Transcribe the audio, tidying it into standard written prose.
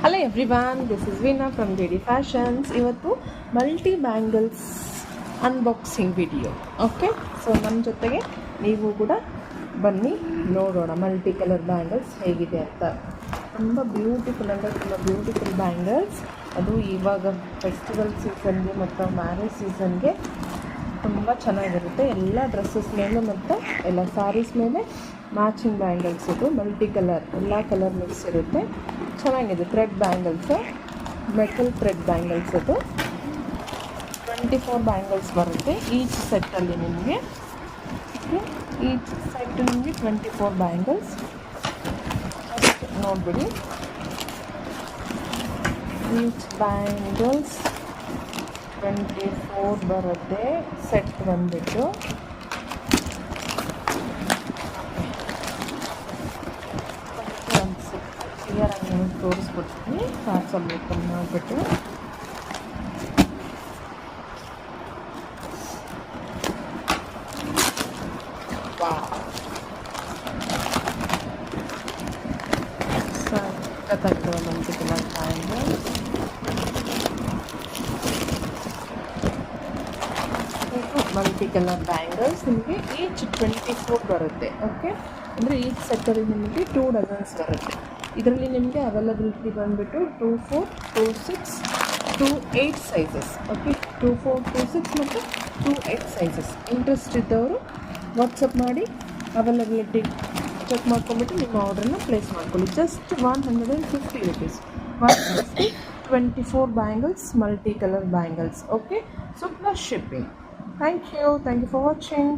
Hello everyone, this is Veena from D fashions. ಇವತ್ತು multi bangles unboxing video. Okay, so ನಮ್ಮ ಜೊತೆಗೆ ನೀವು ಕೂಡ ಬನ್ನಿ ನೋಡೋಣ ಮಲ್ಟಿ ಕಲರ್ ಬ್ಯಾಂಗಲ್ಸ್ ಹೇಗಿದೆ ಅಂತ. ತುಂಬ ಬ್ಯೂಟಿಫುಲ್ ಅಂದರೆ ತುಂಬ ಬ್ಯೂಟಿಫುಲ್ ಬ್ಯಾಂಗಲ್ಸ್. ಅದು ಇವಾಗ ಫೆಸ್ಟಿವಲ್ ಸೀಸನ್ಗೆ ಮತ್ತು ಮ್ಯಾರೇಜ್ ಸೀಸನ್ಗೆ ತುಂಬ ಚೆನ್ನಾಗಿರುತ್ತೆ. ಎಲ್ಲ ಡ್ರೆಸ್ಸಸ್ ಮೇಲೆ ಮತ್ತು ಎಲ್ಲ ಸ್ಯಾರೀಸ್ ಮೇಲೆ ಮ್ಯಾಚಿಂಗ್ ಬ್ಯಾಂಗಲ್ಸ್. ಇದು ಮಲ್ಟಿ ಕಲರ್, ಎಲ್ಲ ಕಲರ್ ಮಿಕ್ಸ್ ಇರುತ್ತೆ. ಚೆನ್ನಾಗಿದೆ. Thread bangles, metal thread bangles. ಅದು 24 ಬ್ಯಾಂಗಲ್ಸ್ ಬರುತ್ತೆ ಈಚ್ ಸೆಟ್ಟಲ್ಲಿ ನಿಮಗೆ. ಈಚ್ ಸೆಟ್ ನಿಮಗೆ 24 ಬ್ಯಾಂಗಲ್ಸ್ ನೋಡಿಬಿಡಿ. ಈಚ್ ಬ್ಯಾಂಗಲ್ಸ್ 24 ಬರುತ್ತೆ ಸೆಟ್ ಬಂದುಬಿಟ್ಟು. ಕ್ಲಿಯರಾಗಿ ನಿಮಗೆ ತೋರಿಸ್ಬಿಡ್ತೀನಿ. ಪಾರ್ಸಲ್ ಓಪನ್ ಮಾಡಿಬಿಟ್ಟು ಸಖತ್ತಾಗಿರುವ multi colour bangles. Multi colour bangles ನಿಮಗೆ ಈಚ್ 24 ಬರುತ್ತೆ. ಓಕೆ, ಅಂದರೆ ಈಚ್ ಸೆಟ್ಟಲ್ಲಿ ನಿಮಗೆ 2 ಡಜನ್ಸ್ ಬರುತ್ತೆ. ಇದರಲ್ಲಿ ನಿಮಗೆ ಅವೈಲಬಿಲಿಟಿ ಬಂದುಬಿಟ್ಟು 24, 26, 28 ಸೈಜಸ್. ಓಕೆ, 24, 26 ಮತ್ತು 28 ಸೈಜಸ್. ಇಂಟ್ರೆಸ್ಟ್ ಇದ್ದವರು ವಾಟ್ಸಪ್ ಮಾಡಿ ಅವೈಲಬಿಲಿಟಿ ಚೆಕ್ ಮಾಡ್ಕೊಂಬಿಟ್ಟು ನಿಮ್ಮ ಆರ್ಡ್ರನ್ನ ಪ್ಲೇಸ್ ಮಾಡ್ಕೊಳ್ಳಿ. Just 150 rupees 24 bangles, multi colour bangles. Okay, so plus shipping. Thank you for watching.